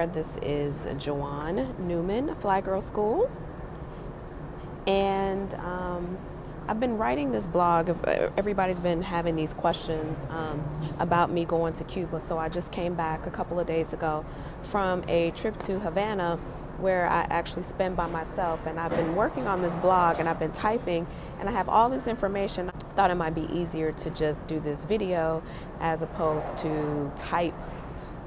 there. This is Joanne Newman, FlyGirl School. And I've been writing this blog. Everybody's been having these questions about me going to Cuba. So I just came back a couple of days ago from a trip to Havana where I actually spent by myself. And I've been working on this blog and I've been typing and I have all this information. I thought it might be easier to just do this video as opposed to type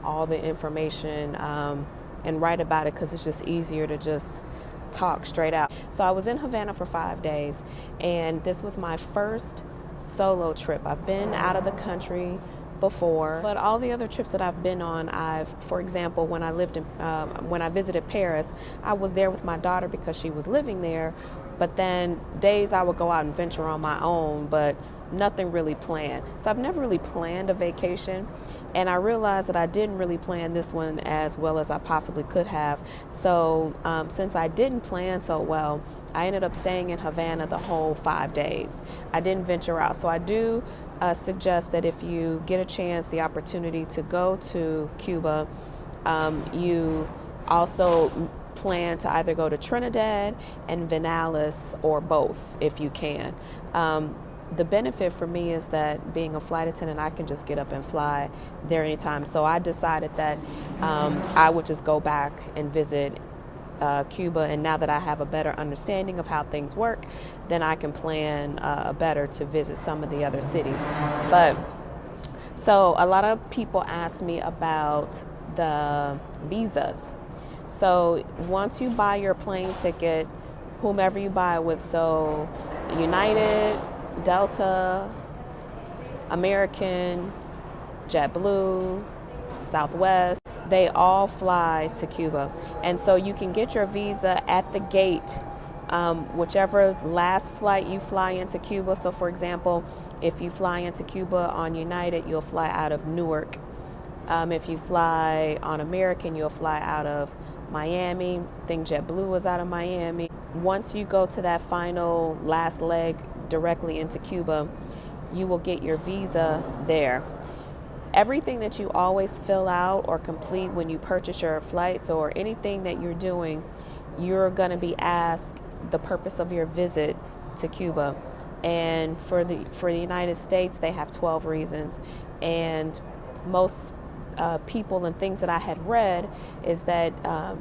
all the information and write about it, because it's just easier to just talk straight out. So I was in Havana for 5 days, and this was my first solo trip. I've been out of the country before, but all the other trips that I've been on, for example, when I visited Paris, I was there with my daughter because she was living there. But then days I would go out and venture on my own, but nothing really planned. So I've never really planned a vacation, and I realized that I didn't really plan this one as well as I possibly could have. So since I didn't plan so well, I ended up staying in Havana the whole 5 days. I didn't venture out. So I do suggest that if you get a chance, the opportunity to go to Cuba, you also plan to either go to Trinidad and Vanales or both if you can. The benefit for me is that being a flight attendant, I can just get up and fly there anytime. So I decided that I would just go back and visit Cuba, and now that I have a better understanding of how things work, then I can plan better to visit some of the other cities. But so a lot of people ask me about the visas. So once you buy your plane ticket, whomever you buy it with, so United, Delta, American, JetBlue, Southwest, they all fly to Cuba. And so you can get your visa at the gate, whichever last flight you fly into Cuba. So for example, if you fly into Cuba on United, you'll fly out of Newark. If you fly on American, you'll fly out of Miami. I think JetBlue is out of Miami. Once you go to that final last leg directly into Cuba, you will get your visa there. Everything that you always fill out or complete when you purchase your flights or anything that you're doing, you're going to be asked the purpose of your visit to Cuba. And for the United States, they have 12 reasons. And most people and things that I had read is that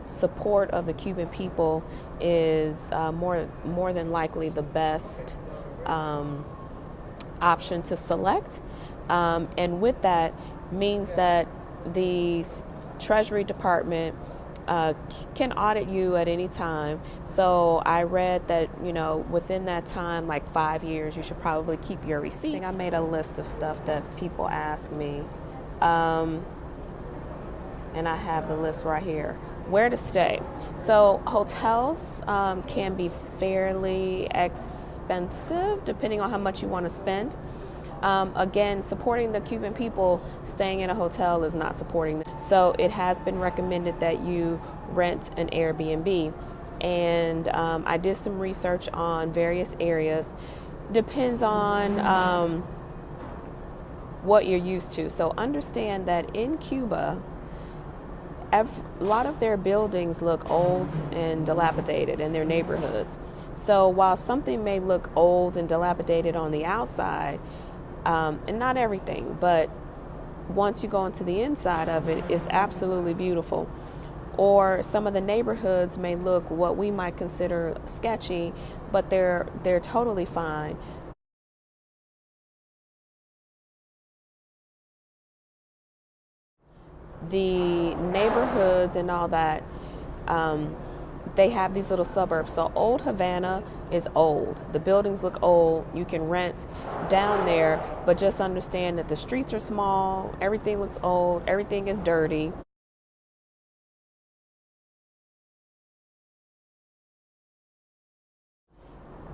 support of the Cuban people is more than likely the best option to select, and with that means that the Treasury Department can audit you at any time. So I read that, within that time, like 5 years, you should probably keep your receipts. I think I made a list of stuff that people ask me. And I have the list right here. Where to stay. So hotels can be fairly expensive depending on how much you want to spend. Again, supporting the Cuban people, staying in a hotel is not supporting them. So it has been recommended that you rent an Airbnb. And I did some research on various areas. Depends on what you're used to. So understand that in Cuba, a lot of their buildings look old and dilapidated in their neighborhoods. So while something may look old and dilapidated on the outside, and not everything, but once you go into the inside of it, it's absolutely beautiful. Or some of the neighborhoods may look what we might consider sketchy, but they're totally fine. The neighborhoods and all that, they have these little suburbs. So old Havana is old. The buildings look old. You can rent down there, but just understand that the streets are small. Everything looks old. Everything is dirty.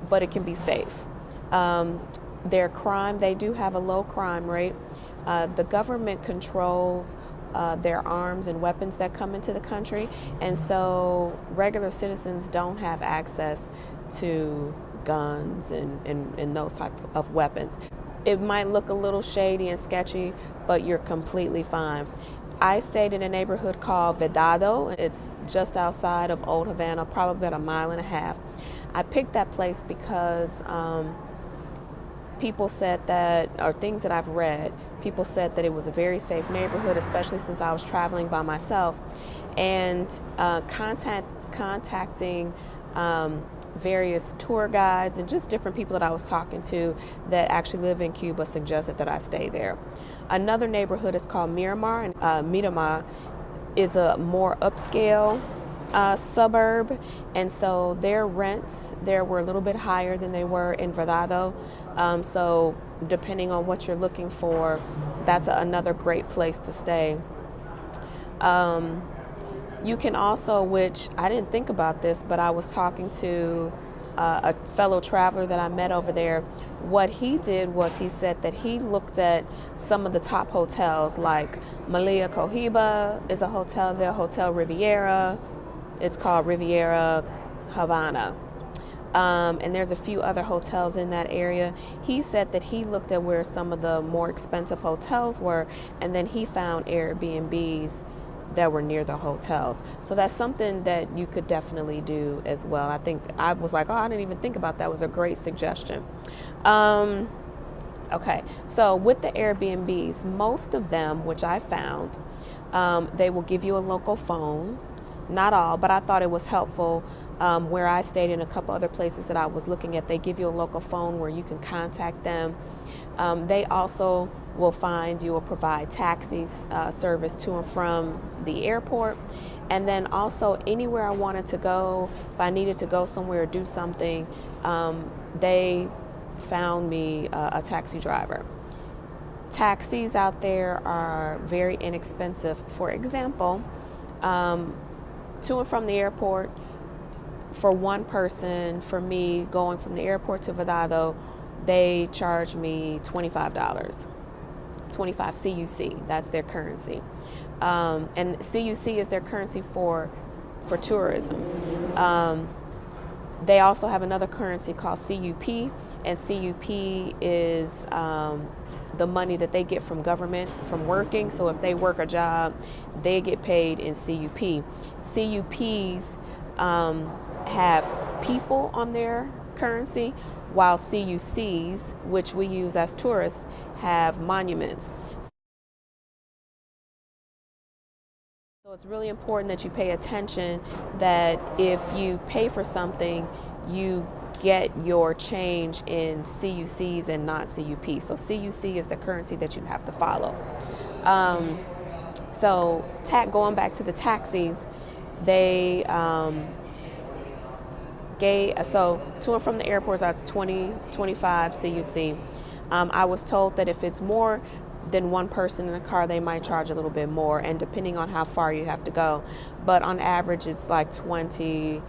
But it can be safe. Their crime, they do have a low crime rate. The government controls their arms and weapons that come into the country, and so regular citizens don't have access to guns and those types of weapons. It might look a little shady and sketchy, but you're completely fine. I stayed in a neighborhood called Vedado. It's just outside of Old Havana, probably about a mile and a half. I picked that place because people said that, or things that I've read, people said that it was a very safe neighborhood, especially since I was traveling by myself. And contacting various tour guides and just different people that I was talking to that actually live in Cuba suggested that I stay there. Another neighborhood is called Miramar, and Miramar is a more upscale suburb, and so their rents there were a little bit higher than they were in Verdado. So depending on what you're looking for, that's another great place to stay. You can also, which I didn't think about this, but I was talking to a fellow traveler that I met over there. What he did was he said that he looked at some of the top hotels, like Malia Cohiba is a hotel there, Hotel Riviera. It's called Riviera Havana. And there's a few other hotels in that area. He said that he looked at where some of the more expensive hotels were, and then he found Airbnbs that were near the hotels. So that's something that you could definitely do as well. I think I was like, oh, I didn't even think about that. It was a great suggestion. Okay, so with the Airbnbs, most of them, which I found, they will give you a local phone. Not all, but I thought it was helpful. Where I stayed in a couple other places that I was looking at, they give you a local phone where you can contact them. They also will provide taxis service to and from the airport. And then also anywhere I wanted to go, if I needed to go somewhere or do something, they found me a taxi driver. Taxis out there are very inexpensive. For example, to and from the airport, for one person, for me going from the airport to Vedado, they charge me $25. 25 CUC, that's their currency. And CUC is their currency for tourism. They also have another currency called CUP, and CUP is the money that they get from government from working. So if they work a job, they get paid in CUP. CUPs have people on their currency, while CUCs, which we use as tourists, have monuments. So it's really important that you pay attention that if you pay for something, you get your change in CUCs and not CUP. So CUC is the currency that you have to follow. So going back to the taxis, they so to and from the airports are 25 CUC. I was told that if it's more than one person in a car, they might charge a little bit more, and depending on how far you have to go. But on average, it's like 20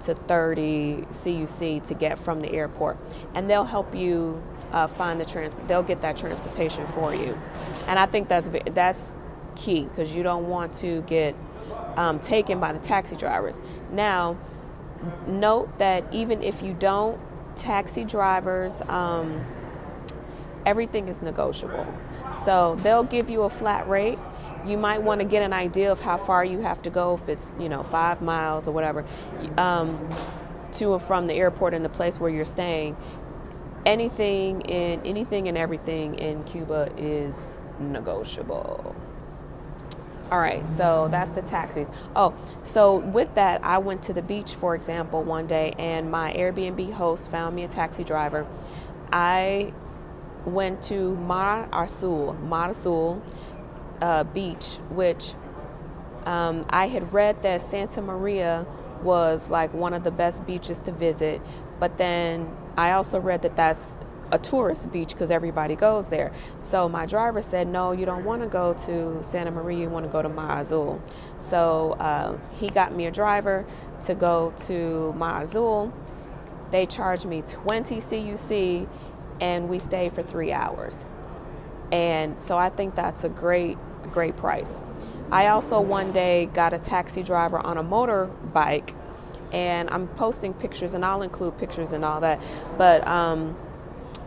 to 30 CUC to get from the airport. And they'll help you find they'll get that transportation for you. And I think that's key, because you don't want to get taken by the taxi drivers. Now, note that even if you don't, taxi drivers, everything is negotiable. So they'll give you a flat rate. You might want to get an idea of how far you have to go, if it's 5 miles or whatever, to and from the airport and the place where you're staying. Anything and everything in Cuba is negotiable. All right, so that's the taxis. Oh, so with that, I went to the beach, for example, one day, and my Airbnb host found me a taxi driver. I went to Mar Azul beach, which I had read that Santa Maria was like one of the best beaches to visit, but then I also read that that's a tourist beach because everybody goes there. So my driver said, no, you don't want to go to Santa Maria, you want to go to Mar Azul. So he got me a driver to go to Mar Azul. They charged me 20 CUC, and we stayed for 3 hours. And so I think that's a great price. I also one day got a taxi driver on a motorbike, and I'm posting pictures, and I'll include pictures and all that, but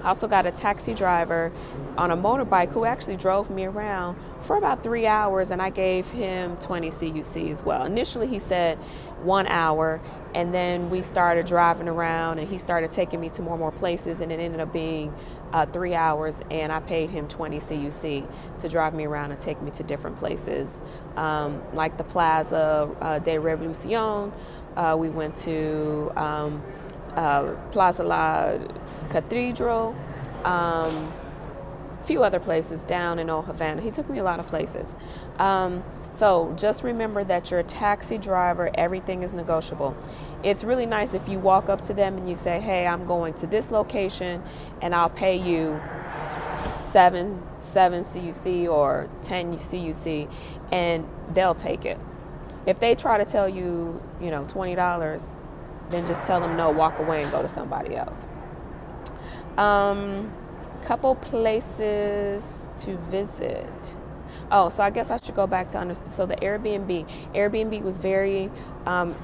I also got a taxi driver on a motorbike who actually drove me around for about 3 hours, and I gave him 20 CUC as well. Initially, he said 1 hour, and then we started driving around, and he started taking me to more places, and it ended up being 3 hours, and I paid him 20 CUC to drive me around and take me to different places, like the Plaza de Revolucion. We went to Plaza La Cathedral, a few other places down in Old Havana. He took me a lot of places. So just remember that you're a taxi driver, everything is negotiable. It's really nice if you walk up to them and you say, hey, I'm going to this location and I'll pay you 7 CUC or 10 CUC, and they'll take it. If they try to tell you, $20, then just tell them no, walk away and go to somebody else. Couple places to visit. Oh, so I guess I should go back to understand. So the Airbnb. Airbnb was very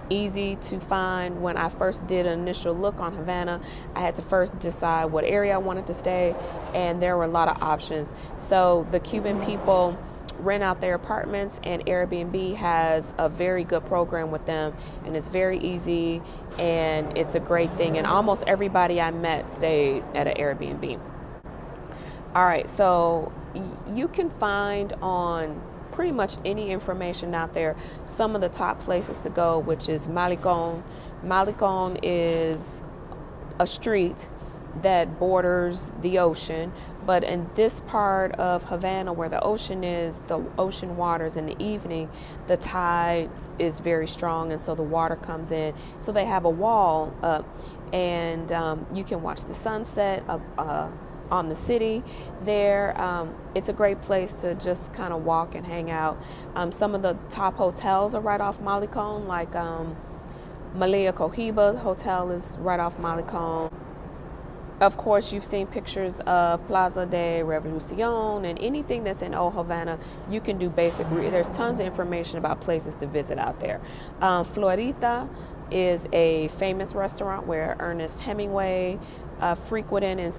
easy to find. When I first did an initial look on Havana, I had to first decide what area I wanted to stay, and there were a lot of options. So the Cuban people rent out their apartments, and Airbnb has a very good program with them, and it's very easy, and it's a great thing. And almost everybody I met stayed at an Airbnb. All right, so you can find on pretty much any information out there some of the top places to go, which is Malecon. Malecon is a street that borders the ocean, but in this part of Havana where the ocean is, the ocean waters in the evening, the tide is very strong, and so the water comes in. So they have a wall up, and you can watch the sunset on the city there. It's a great place to just kind of walk and hang out. Some of the top hotels are right off Malecon, like Malia Cohiba Hotel is right off Malecon. Of course, you've seen pictures of Plaza de Revolucion, and anything that's in Old Havana, you can do there's tons of information about places to visit out there. Florita is a famous restaurant where Ernest Hemingway frequented, and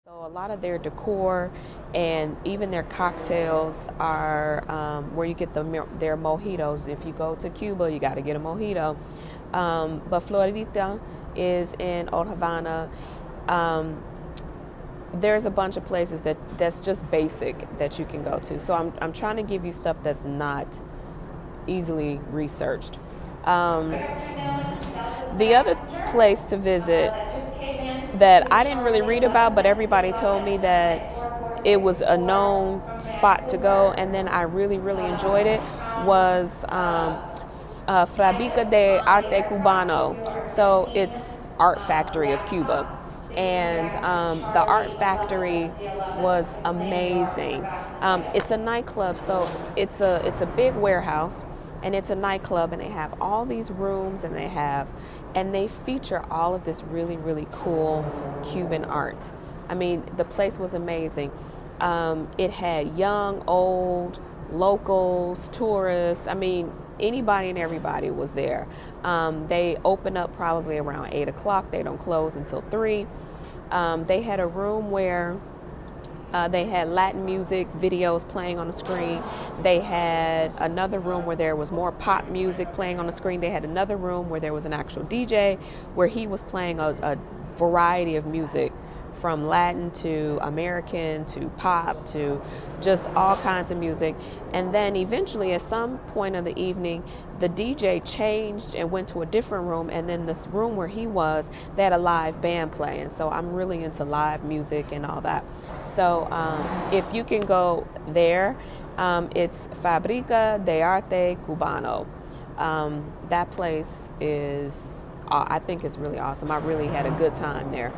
so a lot of their decor and even their cocktails are where you get their mojitos. If you go to Cuba, you got to get a mojito. But Florita is in Old Havana. There's a bunch of places that's just basic that you can go to. So I'm trying to give you stuff that's not easily researched. The other place to visit that I didn't really read about, but everybody told me that it was a known spot to go, and then I really enjoyed it, was Fábrica de Arte Cubano. So it's art factory of Cuba, and the art factory was amazing. It's a nightclub, so it's a big warehouse, and it's a nightclub, and they have all these rooms, and they feature all of this really cool Cuban art. I mean, the place was amazing. It had young, old, locals, tourists. I mean, anybody and everybody was there. They open up probably around 8 o'clock. They don't close until 3. They had a room where they had Latin music videos playing on the screen. They had another room where there was more pop music playing on the screen. They had another room where there was an actual DJ where he was playing a variety of music, from Latin to American to pop to just all kinds of music. And then eventually at some point of the evening, the DJ changed and went to a different room, and then this room where he was, they had a live band playing. So I'm really into live music and all that. So if you can go there, it's Fábrica de Arte Cubano. That place is, I think it's really awesome. I really had a good time there.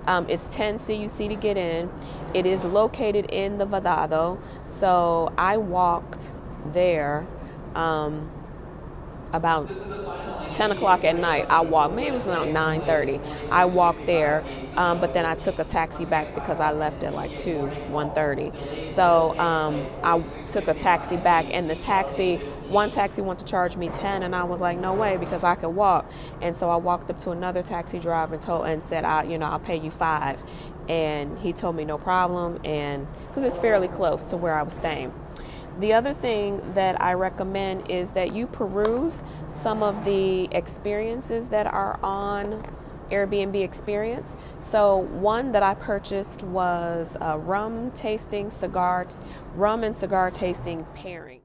It's 10 CUC to get in. It is located in the Vadado. So I walked there about 10 o'clock at night. I walked, maybe it was around 9:30. I walked there, but then I took a taxi back because I left at like 1:30. So I took a taxi back, and the taxi one taxi wanted to charge me 10, and I was like, no way, because I could walk. And so I walked up to another taxi driver and said, I'll pay you 5. And he told me no problem, and because it's fairly close to where I was staying. The other thing that I recommend is that you peruse some of the experiences that are on Airbnb Experience. So one that I purchased was a rum and cigar tasting pairing.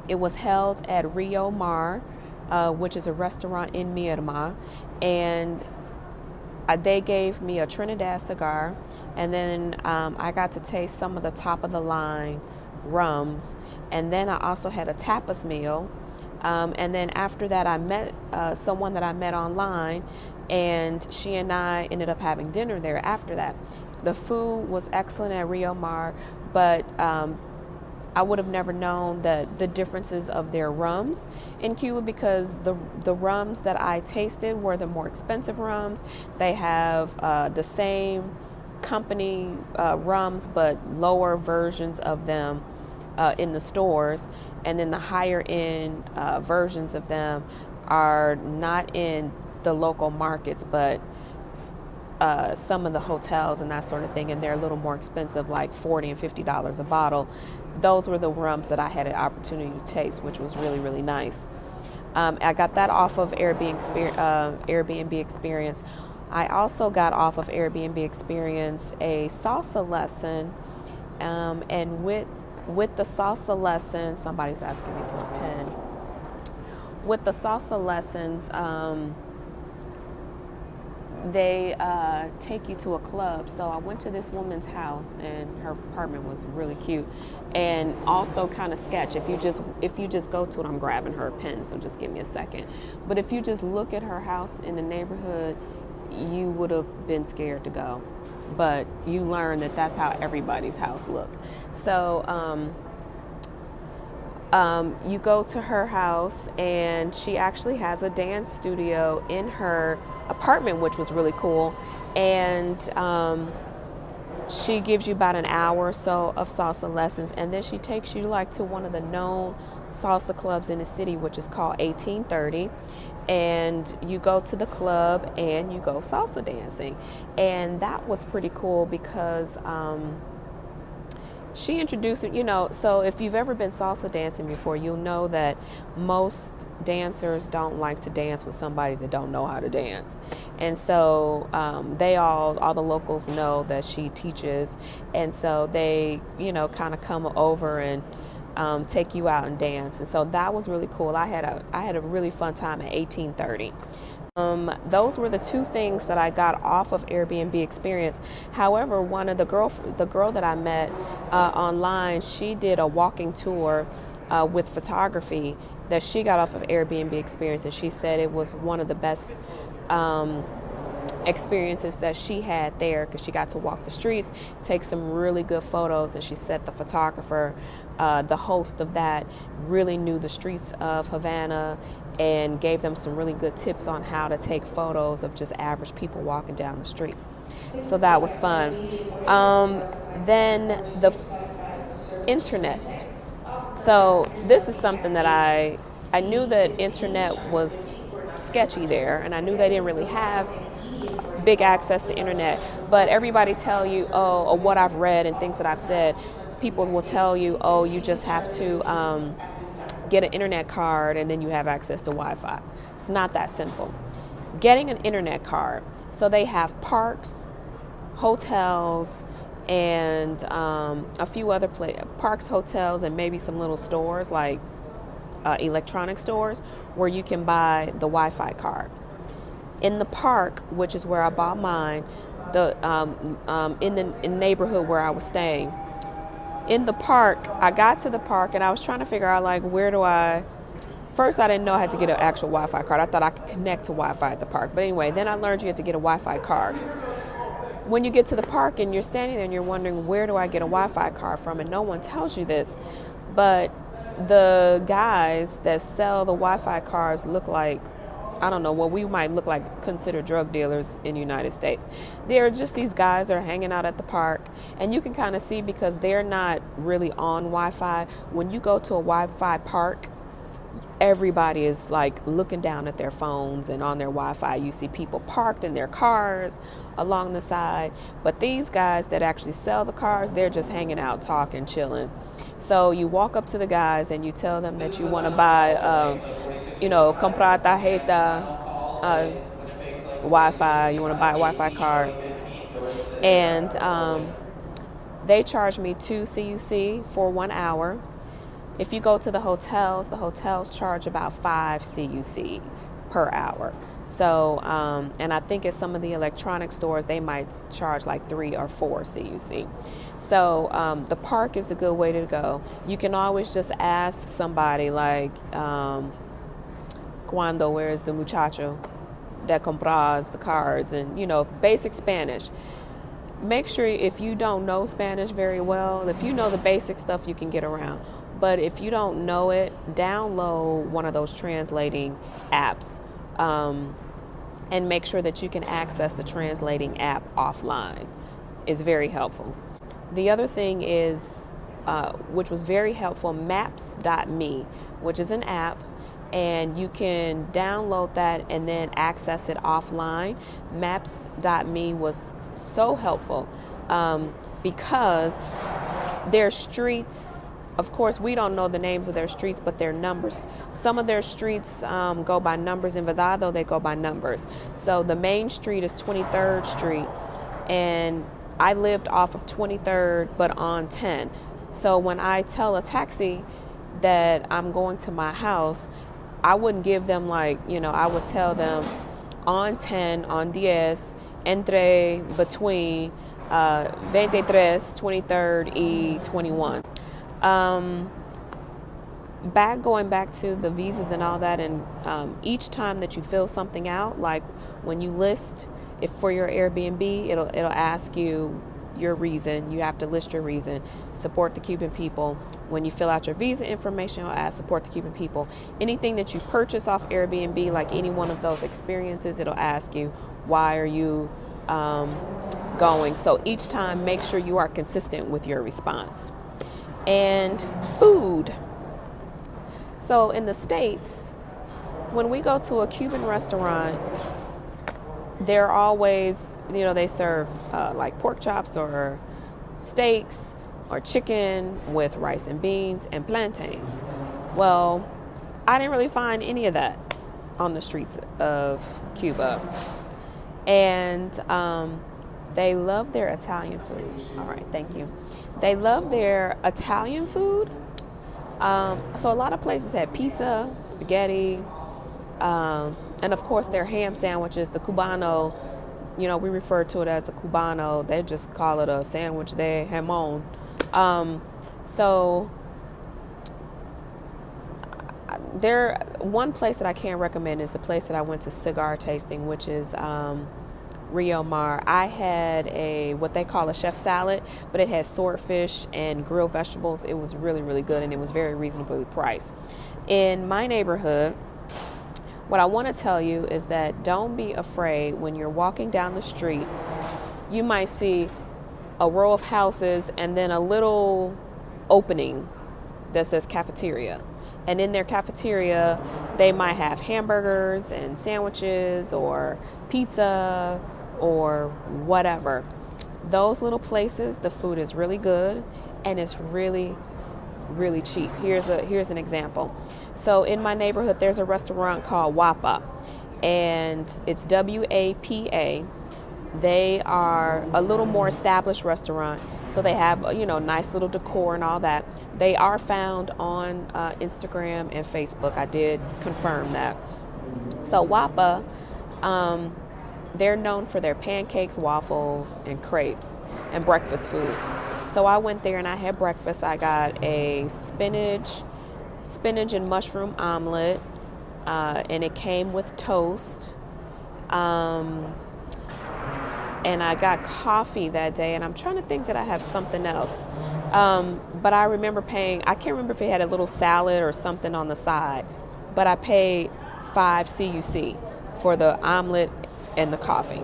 It was held at Rio Mar, which is a restaurant in Myanmar, and they gave me a Trinidad cigar, and then I got to taste some of the top of the line rums, and then I also had a tapas meal, and then after that I met someone that I met online, and she and I ended up having dinner there after that. The food was excellent at Rio Mar, but I would have never known the differences of their rums in Cuba, because the rums that I tasted were the more expensive rums. They have the same company rums, but lower versions of them in the stores. And then the higher end versions of them are not in the local markets, but some of the hotels and that sort of thing, and they're a little more expensive, like $40 and $50 a bottle. Those were the rums that I had an opportunity to taste, which was really, really nice. I got that off of Airbnb Experience. I also got off of Airbnb Experience a salsa lesson, and with the salsa lesson, somebody's asking me for a pen. With the salsa lessons, they take you to a club. So I went to this woman's house, and her apartment was really cute and also kind of sketch. If you just go to it, I'm grabbing her pen, so just give me a second. But if you just look at her house in the neighborhood, you would have been scared to go. But you learn that that's how everybody's house looked. So you go to her house, and she actually has a dance studio in her apartment, which was really cool. And she gives you about an hour or so of salsa lessons, and then she takes you to one of the known salsa clubs in the city, which is called 1830. And you go to the club and you go salsa dancing. And that was pretty cool because she introduced it, so if you've ever been salsa dancing before, you'll know that most dancers don't like to dance with somebody that don't know how to dance. And so all the locals know that she teaches, and so they, kind of come over and take you out and dance. And so that was really cool. I had a really fun time at 1830. Those were the two things that I got off of Airbnb Experience. However, one of the girl that I met online, she did a walking tour with photography that she got off of Airbnb Experience, and she said it was one of the best experiences that she had there, because she got to walk the streets, take some really good photos, and she said the photographer, the host of that, really knew the streets of Havana and gave them some really good tips on how to take photos of just average people walking down the street. So that was fun. Then the internet. So this is something that I knew that internet was sketchy there, and I knew they didn't really have big access to internet, but everybody tell you, or what I've read and things that I've said, people will tell you, you just have to get an internet card and then you have access to Wi-Fi. It's not that simple. Getting an internet card, so they have parks, hotels, and a few other parks, hotels, and maybe some little stores like electronic stores where you can buy the Wi-Fi card. In the park, which is where I bought mine, in the neighborhood where I was staying. In the park, I got to the park and I was trying to figure out first I didn't know I had to get an actual Wi-Fi card. I thought I could connect to Wi-Fi at the park. But anyway, then I learned you had to get a Wi-Fi card. When you get to the park and you're standing there and you're wondering, where do I get a Wi-Fi card from? And no one tells you this, but the guys that sell the Wi-Fi cards look like I don't know, what we might look like considered drug dealers in the United States. They're just these guys that are hanging out at the park, and you can kind of see because they're not really on Wi-Fi. When you go to a Wi-Fi park, everybody is like looking down at their phones and on their Wi-Fi. You see people parked in their cars along the side, but these guys that actually sell the cars, they're just hanging out, talking, chilling. So you walk up to the guys and you tell them that you want to buy, comprar tarjeta, Wi-Fi. You want to buy a Wi-Fi card, and they charge me 2 CUC for 1 hour. If you go to the hotels charge about 5 CUC per hour. So, and I think at some of the electronic stores, they might charge like 3 or 4 CUC. So the park is a good way to go. You can always just ask somebody like, Cuando, where is the muchacho that compras the cards? And, basic Spanish. Make sure if you don't know Spanish very well, if you know the basic stuff, you can get around. But if you don't know it, download one of those translating apps and make sure that you can access the translating app offline. It's very helpful. The other thing is, which was very helpful, maps.me, which is an app, and you can download that and then access it offline. Maps.me was so helpful because their streets, of course, we don't know the names of their streets, but their numbers. Some of their streets go by numbers. In Vedado, they go by numbers. So the main street is 23rd Street, and I lived off of 23rd, but on 10. So when I tell a taxi that I'm going to my house, I wouldn't give them I would tell them on 10, on 10, entre, between 23, 23rd, y 21. Going back to the visas and all that, and each time that you fill something out, like when you list if for your Airbnb, it'll ask you your reason. You have to list your reason. Support the Cuban people. When you fill out your visa information, it'll ask support the Cuban people. Anything that you purchase off Airbnb, like any one of those experiences, it'll ask you why are you going. So each time, make sure you are consistent with your response. And food. So in the States, when we go to a Cuban restaurant, they're always, they serve like pork chops or steaks or chicken with rice and beans and plantains. Well, I didn't really find any of that on the streets of Cuba. And they love their Italian food. All right, thank you. They love their Italian food. So a lot of places had pizza, spaghetti, and of course their ham sandwiches, the Cubano, we refer to it as the Cubano. They just call it a sandwich there, jamon. So one place that I can recommend is the place that I went to cigar tasting, which is Rio Mar. I had what they call a chef salad, but it had swordfish and grilled vegetables. It was really, really good, and it was very reasonably priced. In my neighborhood, what I want to tell you is that don't be afraid when you're walking down the street. You might see a row of houses and then a little opening that says cafeteria. And in their cafeteria, they might have hamburgers and sandwiches or pizza or whatever. Those little places, the food is really good and it's really, really cheap. Here's an example. So in my neighborhood, there's a restaurant called Wapa, and it's WAPA. They are a little more established restaurant, so they have nice little decor and all that. They are found on Instagram and Facebook. I did confirm that. So Wapa, they're known for their pancakes, waffles, and crepes and breakfast foods. So I went there and I had breakfast. I got a spinach and mushroom omelet, and it came with toast. And I got coffee that day, and I'm trying to think that I have something else. But I remember paying, I can't remember if it had a little salad or something on the side, but I paid 5 CUC for the omelet and the coffee.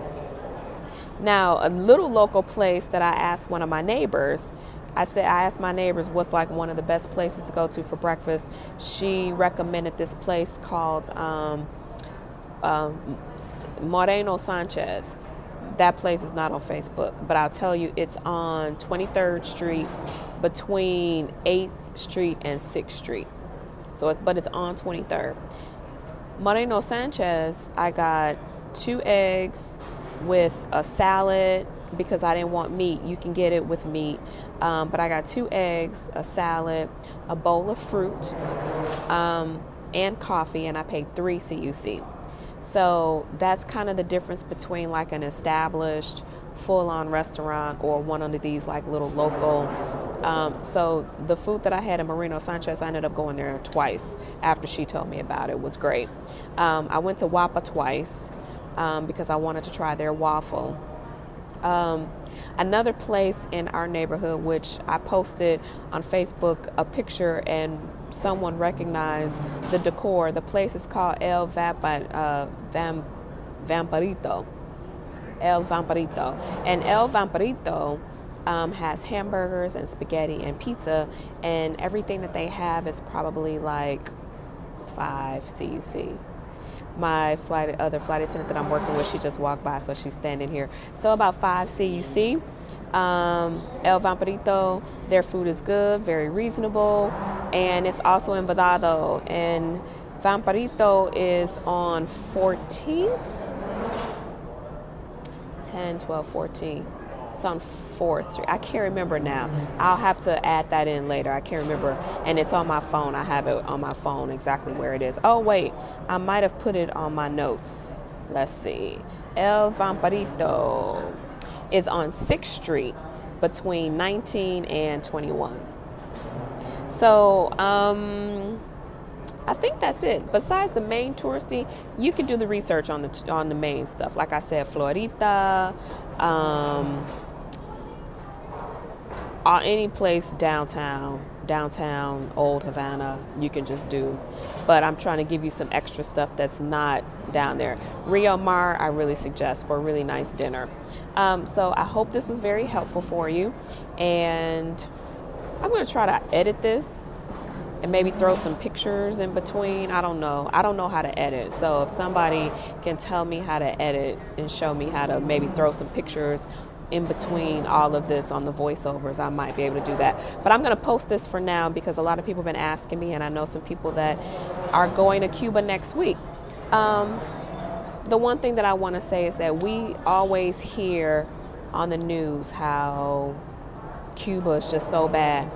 Now, a little local place that I asked one of my neighbors, I asked my neighbors what's like one of the best places to go to for breakfast. She recommended this place called Moreno Sanchez. That place is not on Facebook, but I'll tell you it's on 23rd Street between 8th Street and 6th Street. But it's on 23rd. Moreno Sanchez, I got 2 eggs with a salad because I didn't want meat. You can get it with meat. But I got 2 eggs, a salad, a bowl of fruit, and coffee, and I paid $3 CUC. So that's kind of the difference between like an established full-on restaurant or one of these like little local. So the food that I had in Moreno Sanchez, I ended up going there twice after she told me about it. It was great. I went to Wapa twice because I wanted to try their waffle. Another place in our neighborhood, which I posted on Facebook a picture and someone recognized the decor. The place is called El Vampirito. El Vampirito. And El Vampirito has hamburgers and spaghetti and pizza, and everything that they have is probably like 5 CUC. My other flight attendant that I'm working with, she just walked by, so she's standing here. So about 5 CUC. El Vampirito, their food is good, very reasonable, and it's also in Vedado. And Vampirito is on 14th, 10, 12, 14. It's on 4th Street. I can't remember now. I'll have to add that in later. I can't remember. And it's on my phone. I have it on my phone exactly where it is. Oh, wait. I might have put it on my notes. Let's see. El Vampirito is on 6th Street between 19 and 21. So, I think that's it. Besides the main touristy, you can do the research on the main stuff. Like I said, Florita, any place downtown, Old Havana, you can just do. But I'm trying to give you some extra stuff that's not down there. Rio Mar, I really suggest for a really nice dinner. So I hope this was very helpful for you. And I'm going to try to edit this and maybe throw some pictures in between. I don't know how to edit. So if somebody can tell me how to edit and show me how to maybe throw some pictures in between all of this on the voiceovers, I might be able to do that. But I'm going to post this for now because a lot of people have been asking me, and I know some people that are going to Cuba next week. The one thing that I want to say is that we always hear on the news how Cuba is just so bad.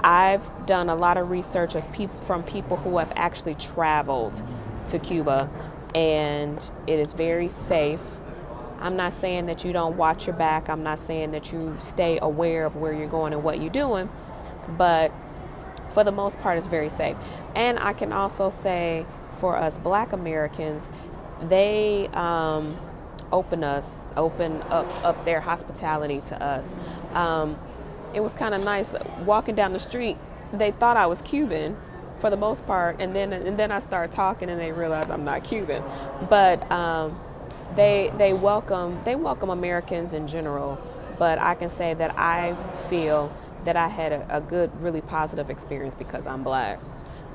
I've done a lot of research from people who have actually traveled to Cuba, and it is very safe. I'm not saying that you don't watch your back. I'm not saying that you stay aware of where you're going and what you're doing, but for the most part, it's very safe. And I can also say for us Black Americans, they open up their hospitality to us. It was kind of nice walking down the street. They thought I was Cuban for the most part, and then I started talking and they realized I'm not Cuban. But they welcome Americans in general, but I can say that I feel that I had a good, really positive experience because I'm Black.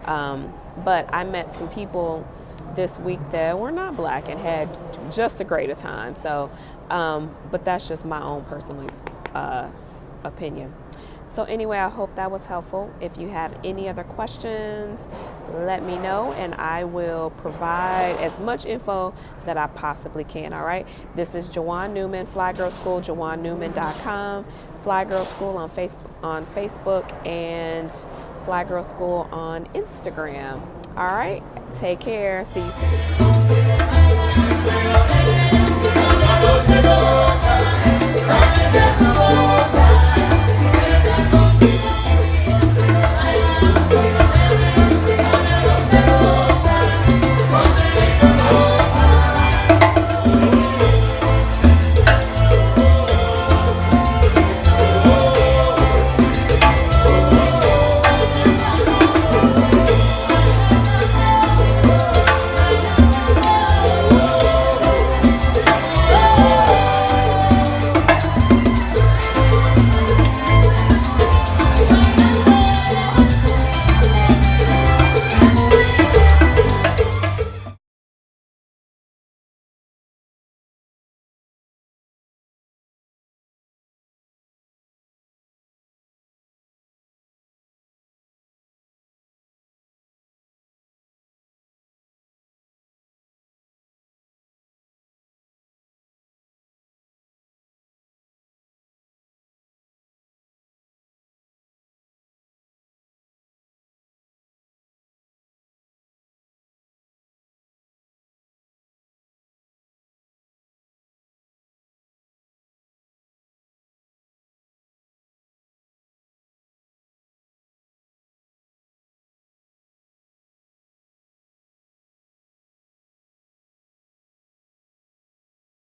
But I met some people this week that were not Black and had just a greater time. So, but that's just my own personal opinion. So anyway, I hope that was helpful. If you have any other questions, let me know and I will provide as much info that I possibly can, all right? This is Jawan Newman, FlyGirl School, JawanNewman.com, FlyGirl School on Facebook, and FlyGirl School on Instagram. All right, take care. See you soon.